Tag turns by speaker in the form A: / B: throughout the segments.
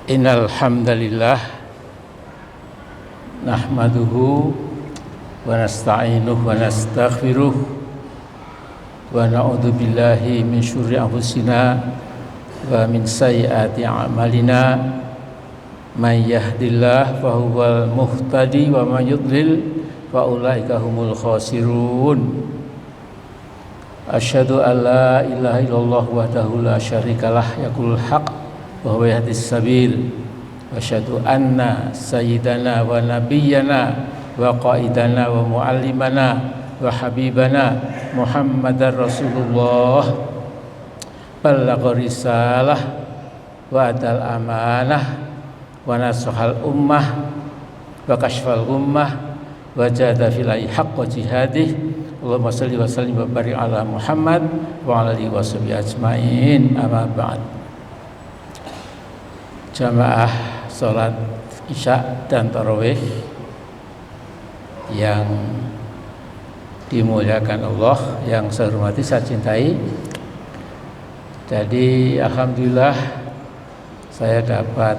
A: Innal hamdalillah nahmaduhu wa nasta'inuhu wa nastaghfiruh wa na'udzu billahi min syurri anfusina wa min sayyiati a'malina may yahdihillahu fahuwal muhtadi wa may yudlil fa ulaika humul khasirun. Asyhadu an la ilaha illallah wahdahu la syarikalah yaqul haq wa huwa yahdis sabil wa asyhadu anna sayyidana wa nabiyyana wa qaidana wa muallimana wa habibana Muhammadar Rasulullah ballagha risalah wa adal amanah wa nasahal ummah wa kashfal ummah wa jahada fillahi haqqa jihadih. Allahumma shalli wa sallim wa barik ala Muhammad wa ala alihi washabihi ajmain. Amma ba'd. Jamaah salat Isya dan Tarawih yang dimuliakan Allah, yang saya hormati, saya cintai. Jadi alhamdulillah saya dapat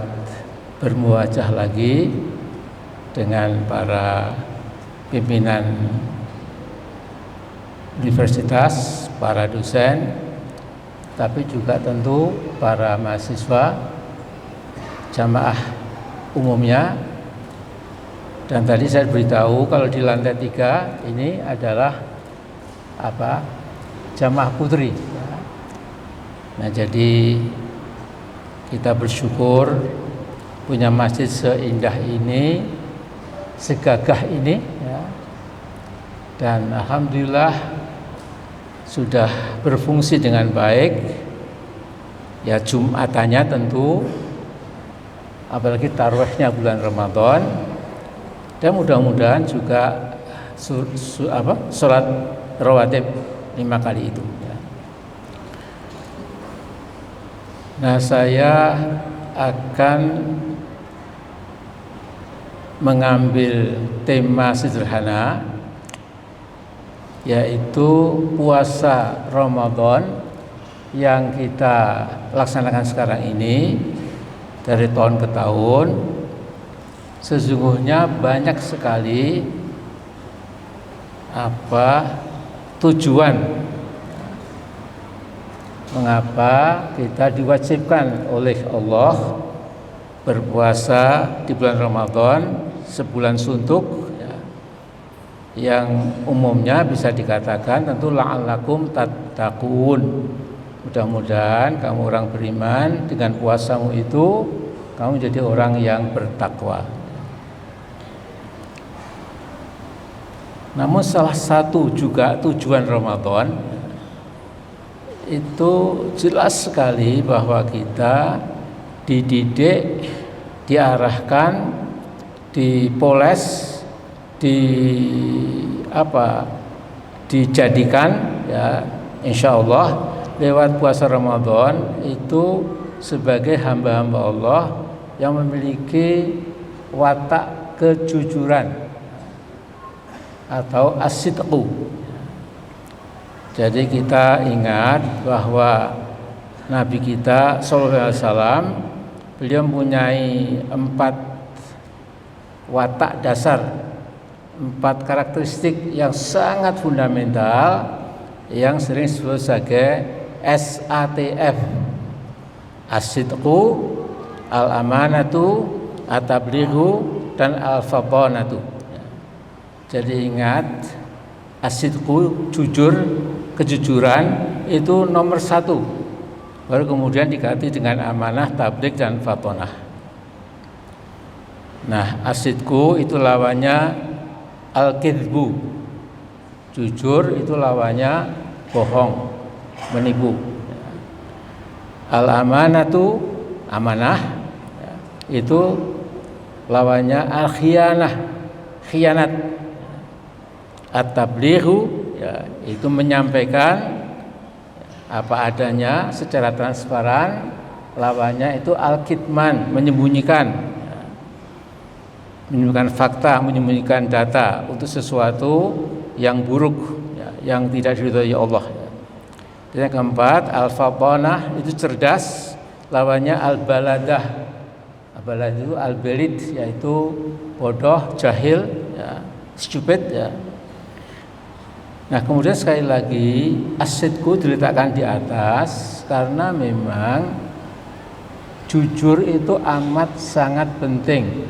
A: bermuajah lagi dengan para pimpinan universitas, para dosen, tapi juga tentu para mahasiswa, jamaah umumnya. Dan tadi saya beritahu kalau di lantai 3 ini adalah jamaah putri. Nah, jadi kita bersyukur punya masjid seindah ini, segagah ini, ya. Dan alhamdulillah sudah berfungsi dengan baik. Ya, Jumatannya tentu, apalagi tarawihnya bulan Ramadan, dan mudah-mudahan juga sholat rawatib 5 kali itu, ya. Nah, saya akan mengambil tema sederhana, yaitu puasa Ramadan yang kita laksanakan sekarang ini dari tahun ke tahun. Sesungguhnya banyak sekali tujuan mengapa kita diwajibkan oleh Allah berpuasa di bulan Ramadan, sebulan suntuk, ya, yang umumnya bisa dikatakan tentu la'allakum tattaqun. Mudah-mudahan kamu orang beriman, dengan puasamu itu kamu menjadi orang yang bertakwa. Namun salah satu juga tujuan Ramadan itu jelas sekali bahwa kita dididik, diarahkan, dipoles, dijadikan, ya, insya Allah lewat puasa Ramadan itu sebagai hamba-hamba Allah yang memiliki watak kejujuran atau as-sidqu. Jadi kita ingat bahwa Nabi kita sallallahu alaihi wasallam, beliau mempunyai 4 watak dasar, 4 karakteristik yang sangat fundamental yang sering disebut sebagai SATF: as-sidqu, al-amanatu, at-tablighu, dan al-fatanatu. Jadi ingat, as-sidqu, jujur, kejujuran itu nomor 1. Baru kemudian diganti dengan amanah, tabligh, dan fatanah. Nah, as-sidqu itu lawannya al-kidhbu. Jujur itu lawannya bohong, menipu. Al-amanatu, amanah, itu lawannya al-khiyanah, khianat. At-tablighu, ya, itu menyampaikan apa adanya secara transparan. Lawannya itu al-kitman, menyembunyikan, menyembunyikan fakta, menyembunyikan data untuk sesuatu yang buruk, ya, yang tidak diridhoi Allah. Dan yang keempat, al-fatanah, itu cerdas. Lawannya al-baladah, Abalad itu al-balid, yaitu bodoh, jahil, ya, stupid, ya. Nah, kemudian sekali lagi as-sidqu diletakkan di atas karena memang jujur itu amat sangat penting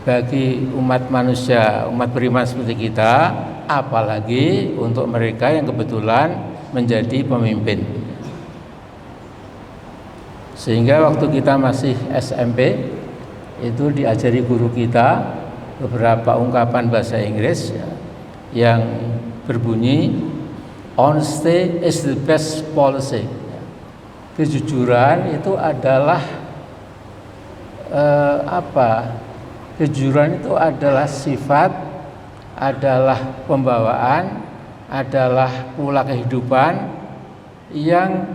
A: bagi umat manusia, umat beriman seperti kita, apalagi untuk mereka yang kebetulan menjadi pemimpin. Sehingga waktu kita masih SMP itu diajari guru kita beberapa ungkapan bahasa Inggris, ya, yang berbunyi honesty is the best policy. Kejujuran itu adalah kejujuran itu adalah sifat, adalah pembawaan, adalah pola kehidupan yang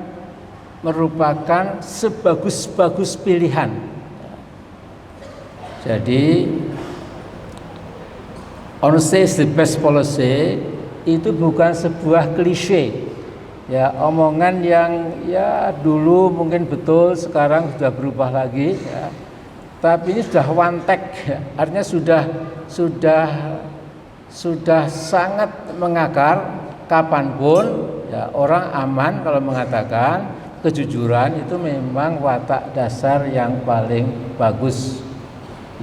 A: merupakan sebagus-bagus pilihan. Jadi honesty is the best policy itu bukan sebuah klise, ya, omongan yang ya dulu mungkin betul, sekarang sudah berubah lagi, ya. Tapi ini sudah one take, ya. Artinya sudah sangat mengakar. Kapanpun, ya, orang aman kalau mengatakan kejujuran itu memang watak dasar yang paling bagus,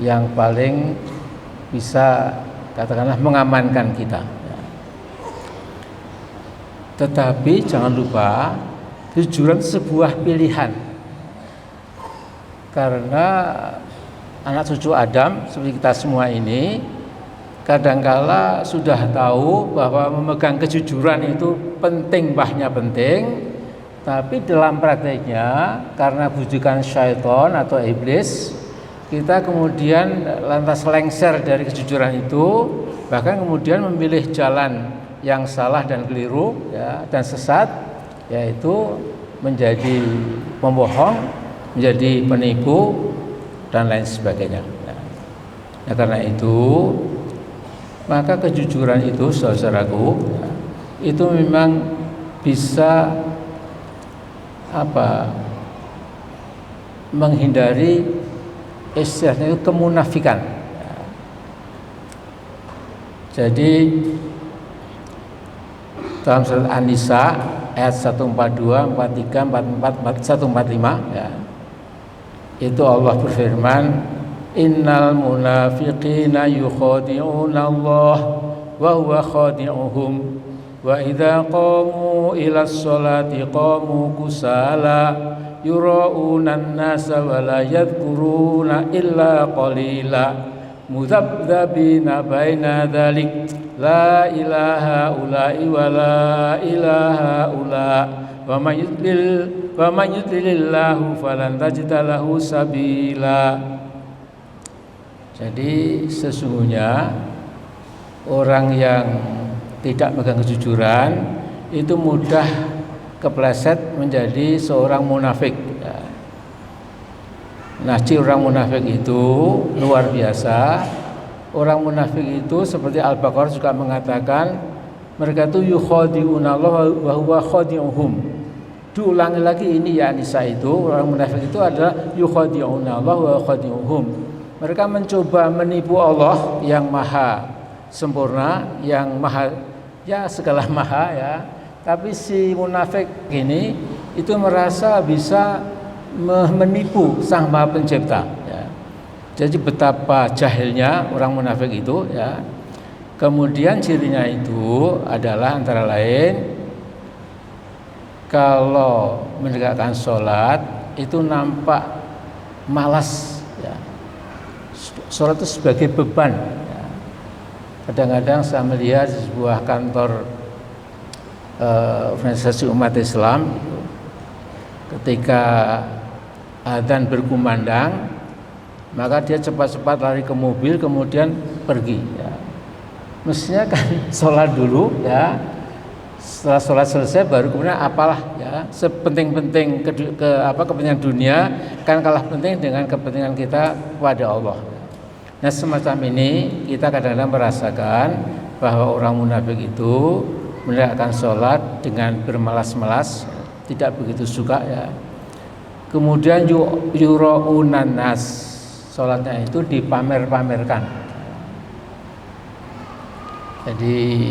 A: yang paling bisa katakanlah mengamankan kita. Tetapi jangan lupa kejujuran sebuah pilihan, karena anak cucu Adam seperti kita semua ini kadangkala sudah tahu bahwa memegang kejujuran itu penting, bahnya penting, tapi dalam prakteknya karena bujukan syaitan atau iblis kita kemudian lantas lengser dari kejujuran itu, bahkan kemudian memilih jalan yang salah dan keliru, ya, dan sesat, yaitu menjadi pembohong, menjadi penipu dan lain sebagainya. Nah, karena itu maka kejujuran itu, saudaraku, itu memang bisa menghindari istilahnya itu kemunafikan. Jadi dalam surat An-Nisa ayat 142, 43, 44, 145, ya, itu Allah berfirman, innal munafiqina yukhadi'una Allah wa huwa khadi'uhum wa idza qamu ila sholati qamu kusala yura'una an-nasa wa la yadhkuruna illa qalila mudhabdhabina baina dzalik la ilaha ula'i wa la ilaha ula wa man yudlilillahu falan tajida lahu sabila. Jadi sesungguhnya orang yang tidak megang kejujuran itu mudah kepleset menjadi seorang munafik. Nah, ciri orang munafik itu luar biasa. Orang munafik itu seperti Al-Baqarah juga mengatakan mereka itu yukhadi'una Allah wa huwa khadi'uhum. Diulangi lagi ini, ya, Nisa itu orang munafik itu adalah yukhadi'una Allah wa khadi'uhum. Mereka mencoba menipu Allah yang maha sempurna, yang maha, ya, segala maha, ya. Tapi si munafik ini itu merasa bisa menipu Sang Maha Pencipta, ya. Jadi betapa jahilnya orang munafik itu, ya. Kemudian cirinya itu adalah antara lain kalau menegakkan sholat itu nampak malas, ya. Sholat itu sebagai beban, ya. Kadang-kadang saya melihat di sebuah kantor organisasi umat Islam, ketika adzan berkumandang, maka dia cepat-cepat lari ke mobil kemudian pergi, ya. Mestinya kan sholat dulu, ya. Setelah sholat selesai baru kemudian apalah, ya, sepenting-penting kepentingan dunia kan kalah penting dengan kepentingan kita kepada Allah. Nah, semacam ini kita kadang-kadang merasakan bahwa orang munafik itu menegakkan sholat dengan bermalas-malas, tidak begitu suka, ya. Kemudian yura'unan nas, sholatnya itu dipamer-pamerkan. Jadi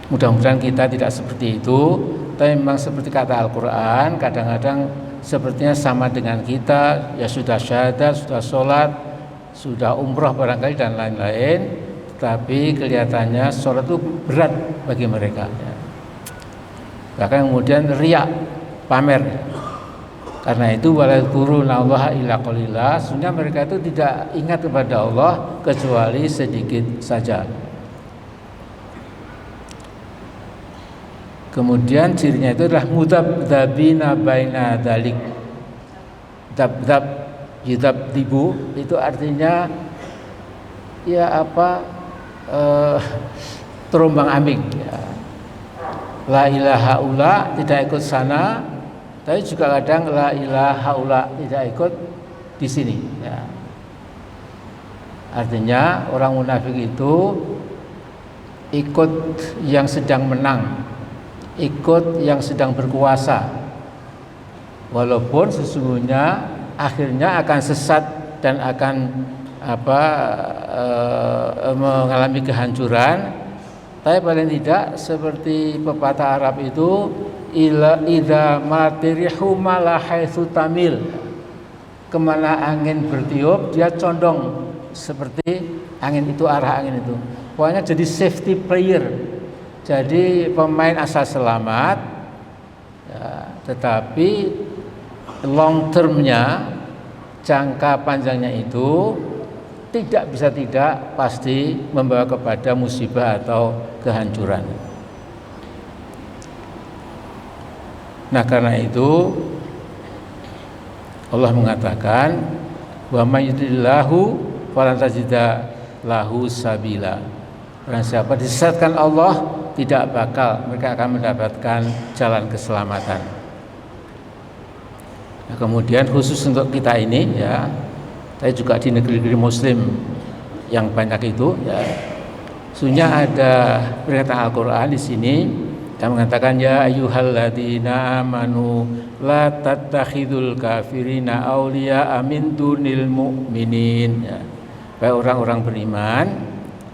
A: mudah-mudahan kita tidak seperti itu. Tapi memang seperti kata Al-Quran, kadang-kadang sepertinya sama dengan kita, ya sudah syahadat, sudah sholat, sudah umroh barangkali dan lain-lain, tapi kelihatannya sholat itu berat bagi mereka. Bahkan kemudian riya, pamer. Karena itu waladzkurunallaha illa qalila, sebenarnya mereka itu tidak ingat kepada Allah kecuali sedikit saja. Kemudian cirinya itu adalah mudabdabina baina dalik. Dabdab, yudabdibu itu artinya ya terombang ambing ya. La ilaha ula tidak ikut sana, tapi juga kadang la ilaha ula tidak ikut di sini ya. Artinya orang munafik itu ikut yang sedang menang, ikut yang sedang berkuasa, walaupun sesungguhnya akhirnya akan sesat dan akan mengalami kehancuran. Tapi paling tidak seperti pepatah Arab itu, idza matirihu mala haitsu tamil, kemana angin bertiup dia condong seperti angin itu, arah angin itu. Pokoknya jadi safety player, jadi pemain asal selamat ya, tetapi long termnya, jangka panjangnya itu tidak bisa tidak pasti membawa kepada musibah atau kehancuran. Nah karena itu Allah mengatakan wa may yudlillahu falan tajida lahu sabila. Barang siapa disesatkan Allah, tidak bakal mereka akan mendapatkan jalan keselamatan. Nah, kemudian khusus untuk kita ini ya, tapi juga di negeri-negeri Muslim yang banyak itu ya, sebenarnya ada pernyataan Al-Quran di sini yang mengatakan ya ayyuhalladzina amanu la tattakhidul kafirina auliya min dunil mu'minin ya. Baik orang-orang beriman,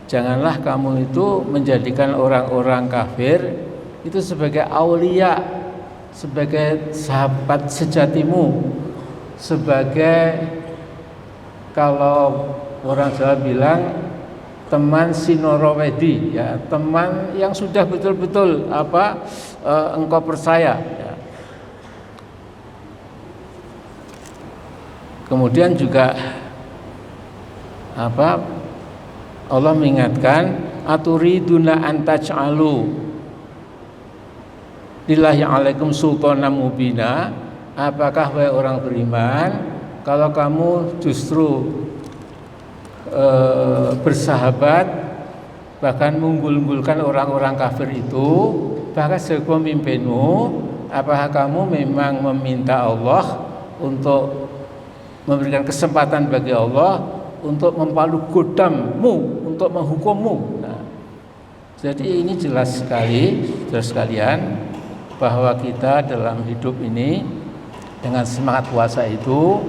A: janganlah kamu itu menjadikan orang-orang kafir itu sebagai aulia, sebagai sahabat sejatimu, sebagai kalau orang Jawa bilang teman sinorowedi ya, teman yang sudah betul-betul engkau percaya ya. Kemudian juga Allah mengingatkan aturiduna antaj'alu lillahi alaikum sultanan mubina, apakah wahai orang beriman kalau kamu justru bersahabat bahkan mengunggulkan orang-orang kafir itu bahkan sebagai pemimpinmu, apakah kamu memang meminta Allah untuk memberikan kesempatan bagi Allah untuk mempalu godammu, untuk menghukummu. Nah, jadi ini jelas sekali, saudara sekalian, bahwa kita dalam hidup ini dengan semangat puasa itu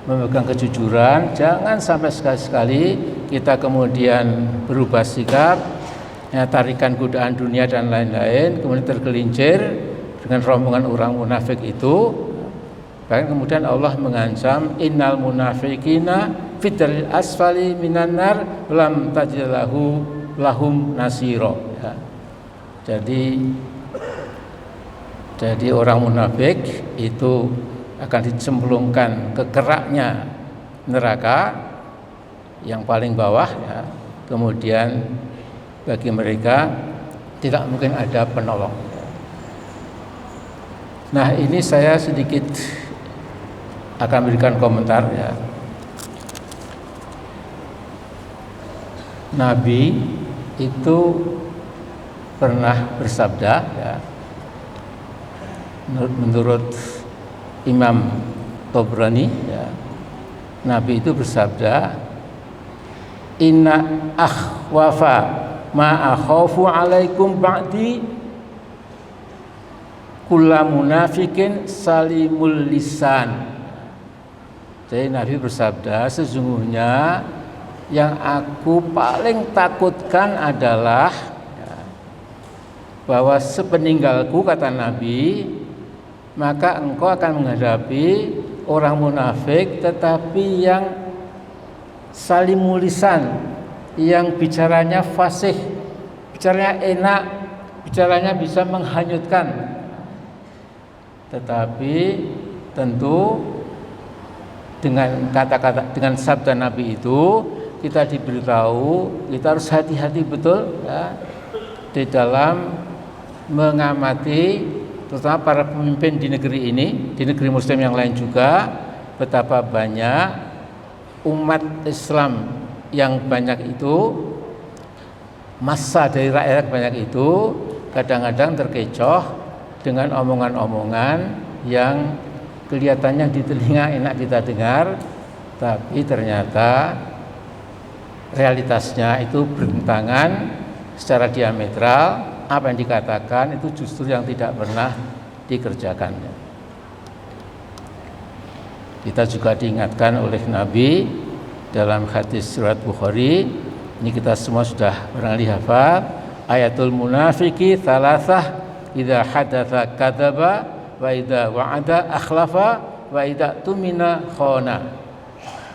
A: memegang kejujuran, jangan sampai sekali-sekali kita kemudian berubah sikap, ya, tarikan godaan dunia dan lain-lain, kemudian tergelincir dengan rombongan orang munafik itu. Bahkan kemudian Allah mengancam innal munafiqina fitril asfali minan nar lam tajid lahum nasiro ya. Jadi orang munafik itu akan dicemplungkan ke keraknya neraka yang paling bawah ya. Kemudian bagi mereka tidak mungkin ada penolong. Nah ini saya sedikit akan berikan komentar ya. Nabi itu pernah bersabda ya, menurut Imam Tabrani ya, Nabi itu bersabda inna akhwafa ma akhafu alaikum ba'di kulla munafikin salimul lisan. Jadi Nabi bersabda, sesungguhnya yang aku paling takutkan adalah bahwa sepeninggalku, kata Nabi, maka engkau akan menghadapi orang munafik tetapi yang salimul lisan, yang bicaranya fasih, bicaranya enak, bicaranya bisa menghanyutkan. Tetapi tentu dengan kata-kata, dengan sabda Nabi itu kita diberitahu kita harus hati-hati betul ya, di dalam mengamati terutama para pemimpin di negeri ini, di negeri Muslim yang lain juga, betapa banyak umat Islam yang banyak itu, massa dari rakyat banyak itu kadang-kadang terkecoh dengan omongan-omongan yang kelihatannya di telinga enak kita dengar, tapi ternyata realitasnya itu bertentangan secara diametral. Apa yang dikatakan itu justru yang tidak pernah dikerjakan. Kita juga diingatkan oleh Nabi dalam hadis surat Bukhari, ini kita semua sudah barangkali hafal, ayatul munafiki thalathah, idza hadatsa kadzaba wa idza wa'ada akhlafa wa idza tumina khana.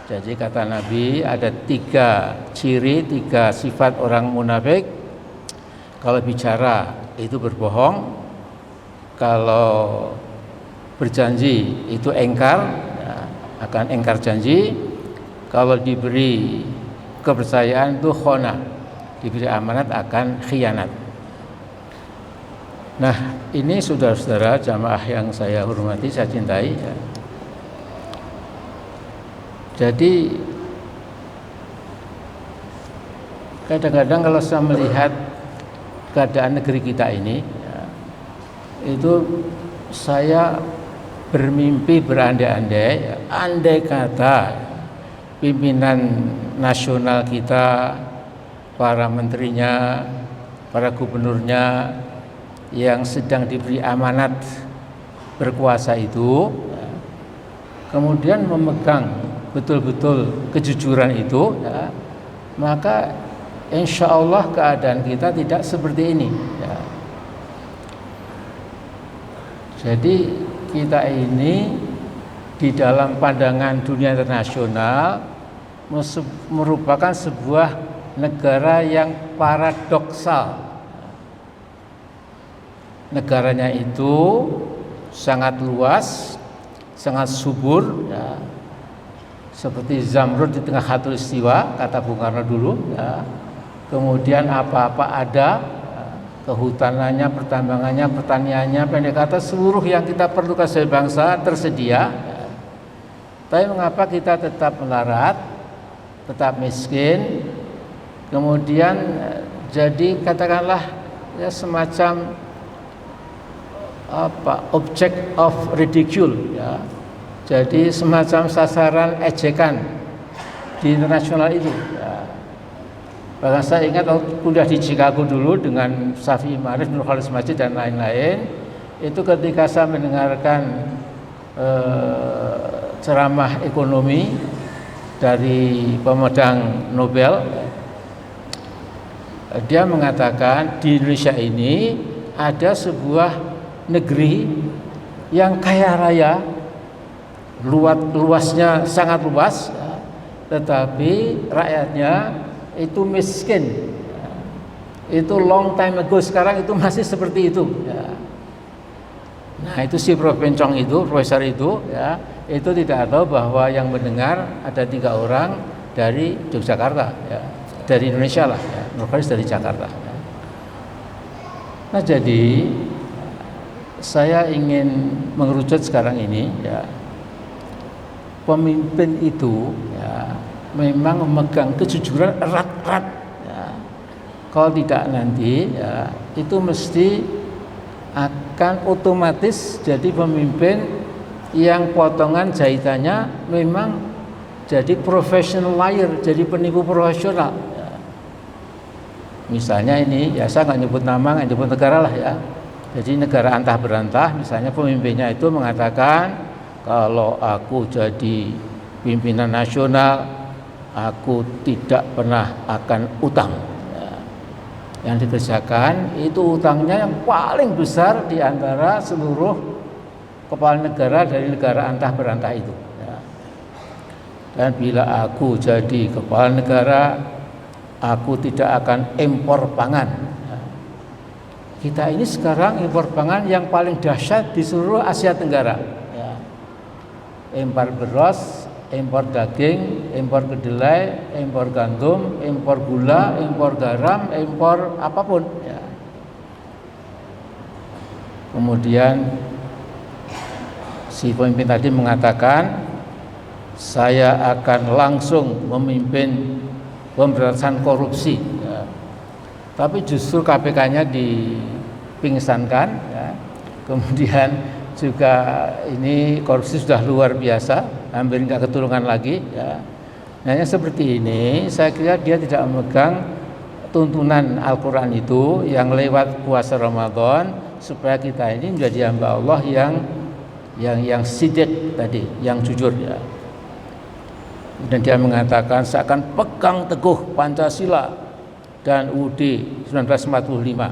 A: Jadi kata Nabi ada 3 ciri, 3 sifat orang munafik. Kalau bicara itu berbohong, kalau berjanji itu engkar, ya, akan engkar janji. Kalau diberi kepercayaan itu khona, diberi amanat akan khianat. Nah, ini saudara-saudara jamaah yang saya hormati, saya cintai ya. Jadi kadang-kadang kalau saya melihat keadaan negeri kita ini ya, itu saya bermimpi berandai-andai ya, andai kata pimpinan nasional kita, para menterinya, para gubernurnya yang sedang diberi amanat berkuasa itu ya, kemudian memegang betul-betul kejujuran itu ya, maka insya Allah keadaan kita tidak seperti ini ya. Jadi kita ini di dalam pandangan dunia internasional merupakan sebuah negara yang paradoksal. Negaranya itu sangat luas, sangat subur ya. Seperti Zamrud di tengah khatulistiwa, kata Bung Karno dulu ya. Kemudian apa-apa ada, kehutanannya, pertambangannya, pertaniannya, pendek kata seluruh yang kita perlukan sebagai bangsa tersedia. Tapi mengapa kita tetap melarat, tetap miskin, kemudian jadi katakanlah ya semacam object of ridicule ya. Jadi semacam sasaran ejekan di internasional itu ya. Bahkan saya ingat waktu kuliah di Chicago dulu dengan Syafi'i Ma'arif, Nur Khalis Masjid dan lain-lain, itu ketika saya mendengarkan ceramah ekonomi dari pemegang Nobel, dia mengatakan di Indonesia ini ada sebuah negeri yang kaya raya, luasnya sangat luas, tetapi rakyatnya itu miskin. Itu long time ago, sekarang itu masih seperti itu ya. Nah itu si Prof. Bencong itu, profesor itu ya, itu tidak tahu bahwa yang mendengar ada 3 orang dari Yogyakarta ya, dari Indonesia lah ya, Nurkhalis dari Jakarta ya. Nah jadi saya ingin mengerucut sekarang ini ya, pemimpin itu ya memang memegang kejujuran erat-erat ya. Kalau tidak nanti ya itu mesti akan otomatis jadi pemimpin yang potongan jahitannya memang jadi professional liar, jadi penipu profesional ya. Misalnya ini ya saya nggak nyebut nama, nggak nyebut negara lah ya. Jadi negara antah berantah misalnya pemimpinnya itu mengatakan kalau aku jadi pimpinan nasional, aku tidak pernah akan utang. Ya. Yang dikerjakan itu utangnya yang paling besar di antara seluruh kepala negara dari negara antah berantah itu. Ya. Dan bila aku jadi kepala negara, aku tidak akan impor pangan. Ya. Kita ini sekarang impor pangan yang paling dahsyat di seluruh Asia Tenggara. Ya. Impor beras, impor daging, impor kedelai, impor gandum, impor gula, impor garam, impor apapun. Ya. Kemudian si pemimpin tadi mengatakan, saya akan langsung memimpin pemberantasan korupsi. Ya. Tapi justru KPK-nya dipingsankan. Ya. Kemudian juga ini korupsi sudah luar biasa, hampir nggak ketulungan lagi. Ya. Nah, yang seperti ini, saya kira dia tidak memegang tuntunan Al-Quran itu yang lewat puasa Ramadan, supaya kita ini menjadi hamba Allah yang sidik tadi, yang jujur. Ya. Dan dia mengatakan, saya akan pegang teguh Pancasila dan UUD 1945.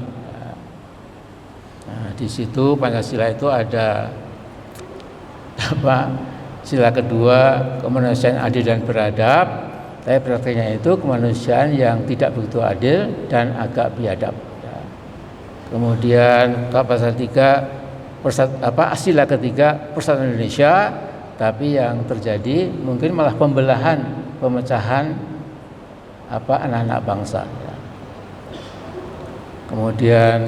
A: Nah, di situ Pancasila itu ada sila kedua, kemanusiaan adil dan beradab. Tapi prakteknya itu kemanusiaan yang tidak begitu adil dan agak biadab. Ya. Kemudian pasal 3 sila ketiga Persatuan Indonesia, tapi yang terjadi mungkin malah pemecahan anak-anak bangsa. Ya. Kemudian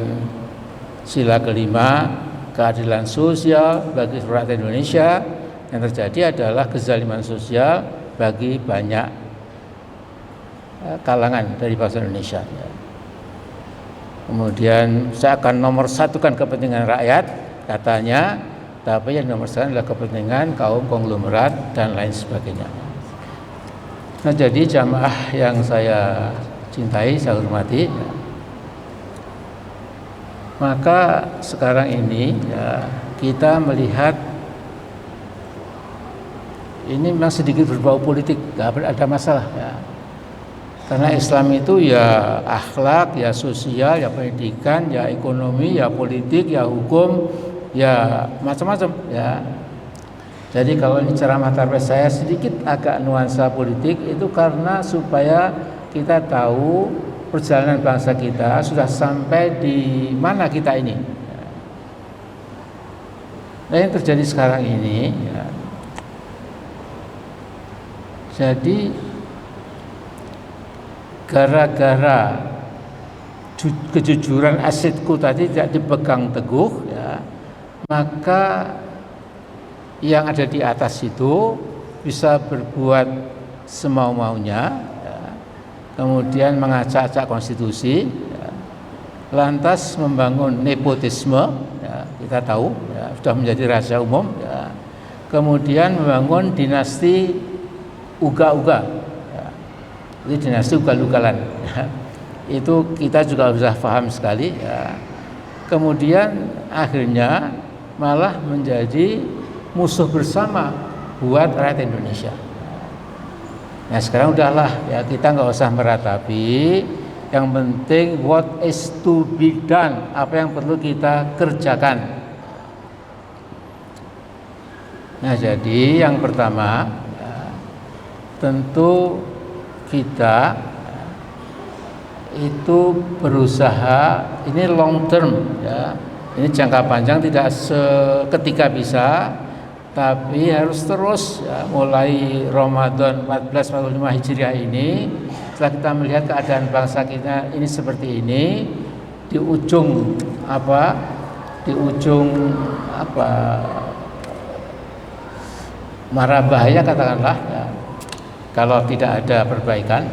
A: sila kelima, keadilan sosial bagi rakyat Indonesia. Yang terjadi adalah kezaliman sosial bagi banyak kalangan dari bangsa Indonesia. Kemudian saya akan nomor satukan kepentingan rakyat, katanya, tapi yang nomor satu adalah kepentingan kaum konglomerat dan lain sebagainya. Nah, jadi jamaah yang saya cintai, saya hormati, maka sekarang ini ya, kita melihat ini memang sedikit berbau politik, nggak ada masalah ya. Karena Islam itu ya akhlak, ya sosial, ya pendidikan, ya ekonomi, ya politik, ya hukum, ya macam-macam ya. Jadi kalau ini ceramah tarwih saya sedikit agak nuansa politik, itu karena supaya kita tahu perjalanan bangsa kita sudah sampai di mana kita ini. Nah, yang terjadi sekarang ini ya, jadi gara-gara kejujuran asetku tadi tidak dipegang teguh ya, maka yang ada di atas itu bisa berbuat semau-maunya ya, kemudian mengacak-acak konstitusi ya, lantas membangun nepotisme ya, kita tahu ya, sudah menjadi rahasia umum ya, kemudian membangun dinasti uga-uga ya, itu dinasti ugal-ugalan ya. Itu kita juga sudah paham sekali ya. Kemudian akhirnya malah menjadi musuh bersama buat rakyat Indonesia. Nah, sekarang udahlah ya, kita nggak usah meratapi, yang penting what is to be done, apa yang perlu kita kerjakan. Nah, jadi yang pertama ya, tentu kita itu berusaha, ini long term ya, ini jangka panjang, tidak seketika bisa, tapi harus terus ya, mulai Ramadan 1445 Hijriah ini, setelah kita melihat keadaan bangsa kita ini seperti ini, di ujung mara bahaya katakanlah ya, kalau tidak ada perbaikan,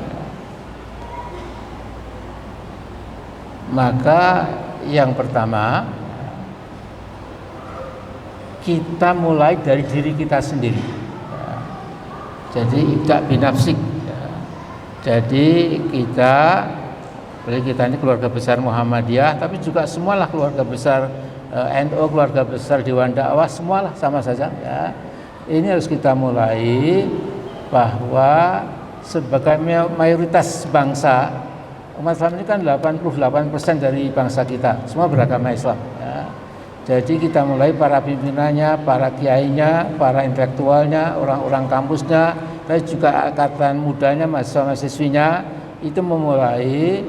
A: maka yang pertama kita mulai dari diri kita sendiri ya. Jadi ibda binafsik ya. Jadi kita ini keluarga besar Muhammadiyah, tapi juga semualah keluarga besar NU, keluarga besar Dewan Dakwah, semualah sama saja ya. Ini harus kita mulai bahwa sebagai mayoritas bangsa, umat Islam ini kan 88% dari bangsa kita, semua beragama Islam ya. Jadi kita mulai para pimpinannya, para kiainya, para intelektualnya, orang-orang kampusnya, dan juga angkatan mudanya, mahasiswa-mahasiswinya itu memulai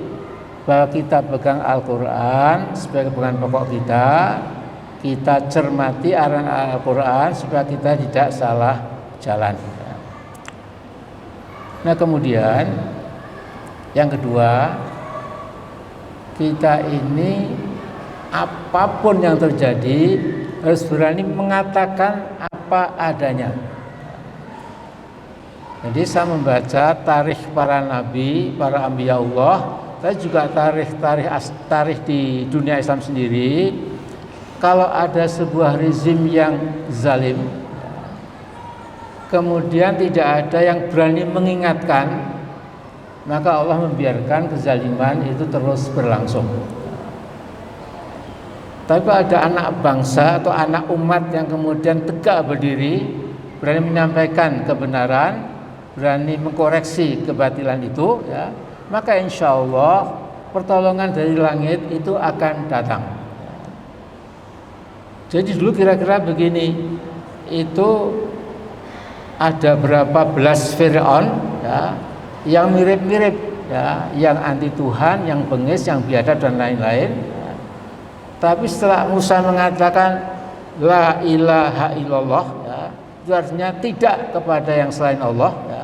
A: bahwa kita pegang Al-Quran sebagai pegangan pokok kita cermati arahan Al-Quran supaya kita tidak salah jalan. Nah kemudian yang kedua, kita ini apapun yang terjadi harus berani mengatakan apa adanya. Jadi saya membaca tarikh para nabi, para anbiya Allah, saya juga tarikh di dunia Islam sendiri. Kalau ada sebuah rezim yang zalim, kemudian tidak ada yang berani mengingatkan, maka Allah membiarkan kezaliman itu terus berlangsung. Tapi ada anak bangsa atau anak umat yang kemudian tegak berdiri, berani menyampaikan kebenaran, berani mengkoreksi kebatilan itu, ya, maka insya Allah pertolongan dari langit itu akan datang. Jadi dulu kira-kira begini, itu ada berapa belas Fir'aun ya, yang mirip-mirip ya, yang anti Tuhan, yang bengis, yang biadab dan lain-lain ya. Tapi setelah Musa mengatakan la ilaha illallah ya, itu artinya tidak kepada yang selain Allah ya,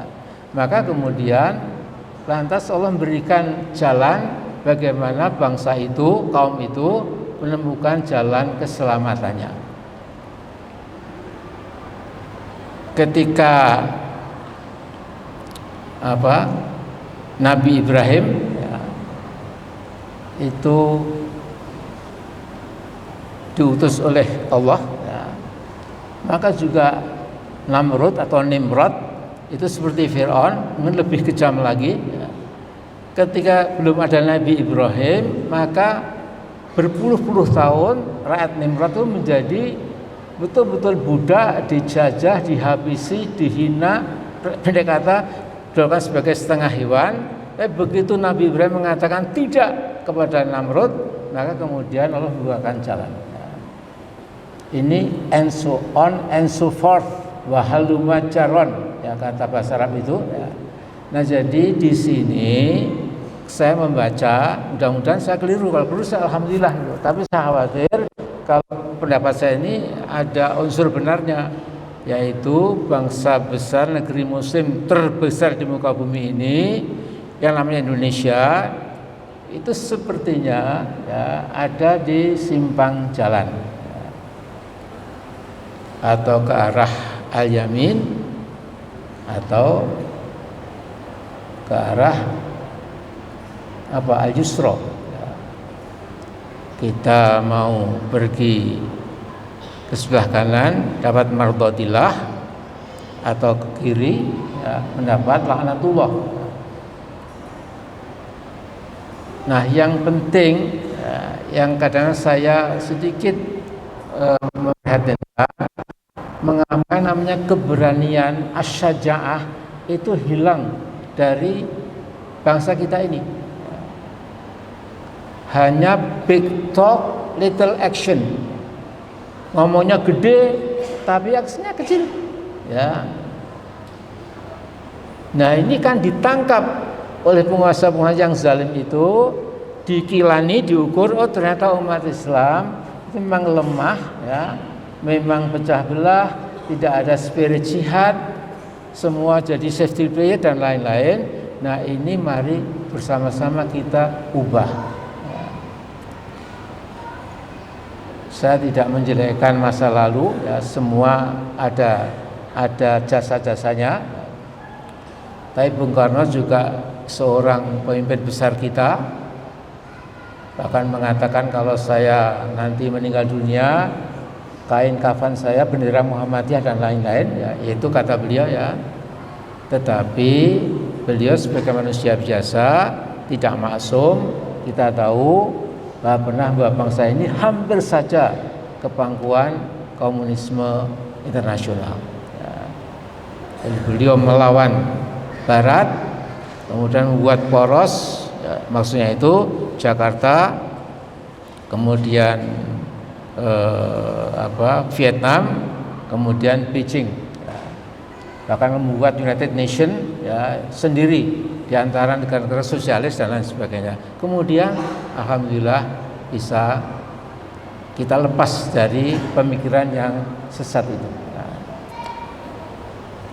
A: maka kemudian lantas Allah memberikan jalan bagaimana bangsa itu, kaum itu menemukan jalan keselamatannya. Ketika Nabi Ibrahim ya, itu diutus oleh Allah ya, maka juga Namrud atau Nimrod itu seperti Fir'aun, mungkin lebih kejam lagi ya. Ketika belum ada Nabi Ibrahim, maka berpuluh-puluh tahun rakyat Nimrod itu menjadi betul-betul budak, dijajah, dihabisi, dihina, pendek kata dilakukan sebagai setengah hewan. Begitu Nabi Ibrahim mengatakan tidak kepada Namrud, maka kemudian Allah membukakan jalan. Ini and so on and so forth, wahaluma jaron, ya kata bahasa Arab itu. Ya. Nah jadi di sini saya membaca, mudah-mudahan saya keliru, kalau keliru saya alhamdulillah gitu. Tapi saya khawatir kalau pendapat saya ini ada unsur benarnya, yaitu bangsa besar, negeri muslim terbesar di muka bumi ini yang namanya Indonesia itu sepertinya ya, ada di simpang jalan ya, atau ke arah Al-Yamin atau ke arah Al-Yusra ya. Kita mau pergi ke sebelah kanan dapat mardhatillah, atau ke kiri ya, mendapat laknatullah. Nah yang penting ya, yang kadang saya sedikit memperhatikan, mengapa namanya keberanian asyaja'ah itu hilang dari bangsa kita ini. Hanya big talk, little action. Ngomongnya gede, tapi aksinya kecil. Ya. Nah ini kan ditangkap oleh penguasa-penguasa yang zalim itu, dikilani, diukur, oh ternyata umat Islam itu memang lemah, ya, memang pecah belah, tidak ada spirit jihad, semua jadi safety player dan lain-lain. Nah ini mari bersama-sama kita ubah. Saya tidak menjelekkan masa lalu, ya, semua ada jasa-jasanya. Tapi Bung Karno juga seorang pemimpin besar kita, bahkan mengatakan kalau saya nanti meninggal dunia, kain kafan saya bendera Muhammadiyah dan lain-lain, ya, itu kata beliau ya. Tetapi beliau sebagai manusia biasa, tidak maksum. Kita tahu bahwa bangsa ini hampir saja ke pangkuan komunisme internasional. Ya. Jadi beliau melawan Barat, kemudian membuat poros, ya, maksudnya itu Jakarta, kemudian Vietnam, kemudian Beijing, ya. Bahkan membuat United Nation, ya, sendiri di antara negara-negara sosialis dan lain sebagainya. Kemudian alhamdulillah bisa kita lepas dari pemikiran yang sesat itu.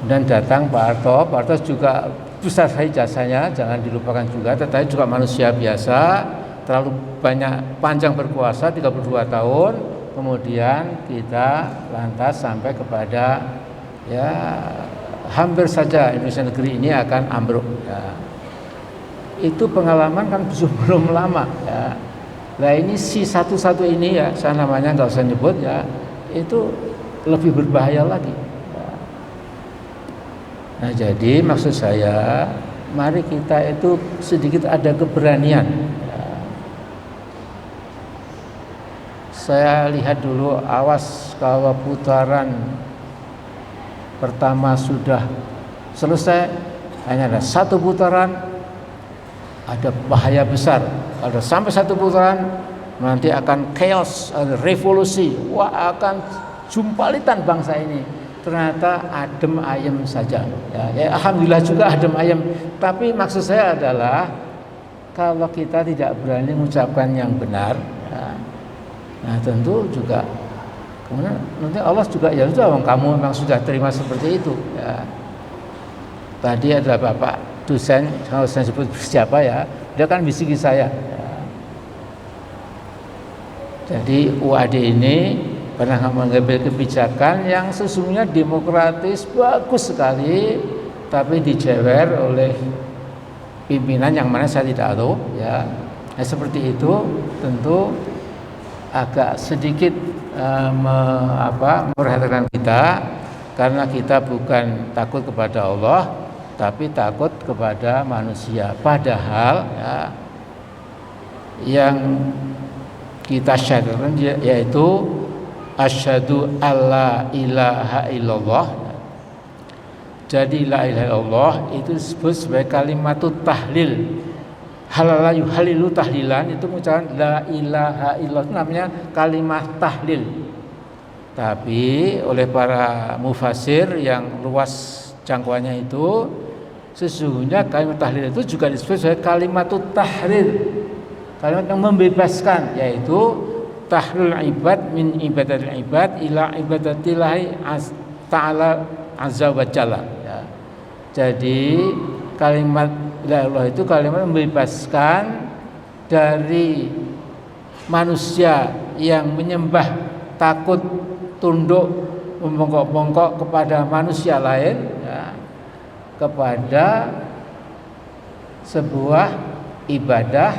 A: Dan datang Pak Harto juga besar sekali jasanya, jangan dilupakan juga, tetapi juga manusia biasa, terlalu banyak panjang berkuasa 32 tahun, kemudian kita lantas sampai kepada, ya, hampir saja Indonesia negeri ini akan ambruk, ya. Itu pengalaman kan belum lama, ya. Nah ini si satu-satu ini, ya, saya namanya nggak usah nyebut, ya, itu lebih berbahaya lagi. Nah jadi maksud saya, mari kita itu sedikit ada keberanian. Ya. Saya lihat dulu, awas kalau putaran pertama sudah selesai, hanya ada satu putaran, ada bahaya besar. Kalau sampai satu putaran, nanti akan chaos, ada revolusi, wah akan jumpalitan bangsa ini. Ternyata adem ayem saja, ya, alhamdulillah juga adem ayem. Tapi maksud saya adalah kalau kita tidak berani mengucapkan yang benar, ya, nah tentu juga kemudian nanti Allah juga, ya sudah, kamu memang sudah terima seperti itu, ya. Tadi ada bapak dosen, kalau saya sebut siapa, ya, dia kan bisiki saya, ya. Jadi UAD ini pernah mengambil kebijakan yang sesungguhnya demokratis, bagus sekali, tapi dijewer oleh pimpinan yang mana saya tidak tahu, ya. Nah, seperti itu tentu agak sedikit memperhatikan kita, karena kita bukan takut kepada Allah, tapi takut kepada manusia. Padahal, ya, yang kita syaratkan yaitu asyhadu alla ilaha illallah. Jadi la ilaha illallah itu disebut sebagai kalimatut tahlil. Halala yuhalilu tahlilan, itu mengucapkan la ilaha illallah, itu namanya kalimat tahlil. Tapi oleh para mufasir yang luas jangkauannya itu, sesungguhnya kalimat tahlil itu juga disebut sebagai kalimatut tahrir, kalimat yang membebaskan, yaitu tahlul ibad min ibadatil ibad ila ibadatillahi ta'ala azza wa jalla, ya. Jadi kalimat la ilaha itu kalimat membebaskan dari manusia yang menyembah, takut, tunduk, membongkok-bongkok kepada manusia lain, ya, kepada sebuah ibadah,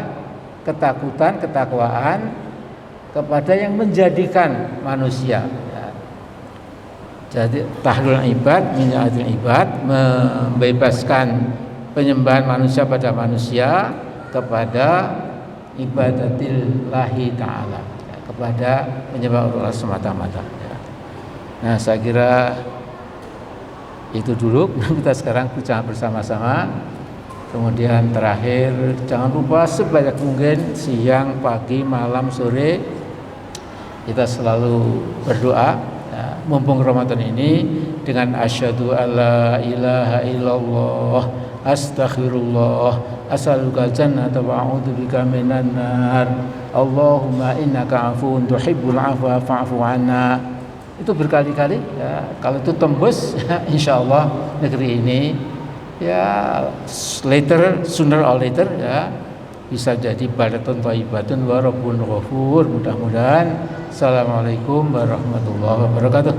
A: ketakutan, ketakwaan kepada yang menjadikan manusia, ya. Jadi tahlul ibad min ibad, membebaskan penyembahan manusia pada manusia kepada ibadatillahi ta'ala, ya, kepada menyembah Allah semata-mata, ya. Nah saya kira itu dulu. Kita sekarang bicara bersama-sama. Kemudian terakhir, jangan lupa sebanyak mungkin siang, pagi, malam, sore kita selalu berdoa, ya, mumpung Ramadan ini, dengan asyhadu alla ilaha illallah, astaghfirullah, as'aluka jannata wa a'udzubika minan nar, Allahumma innaka 'afuwun tuhibbul 'afwa fa'fu 'anna. Itu berkali-kali, ya. Kalau itu tembus, ya, insyaallah negeri ini, ya, sooner or later, ya, bisa jadi balatun thayyibatun wa rabbun ghafur. Mudah-mudahan. Assalamualaikum warahmatullahi wabarakatuh.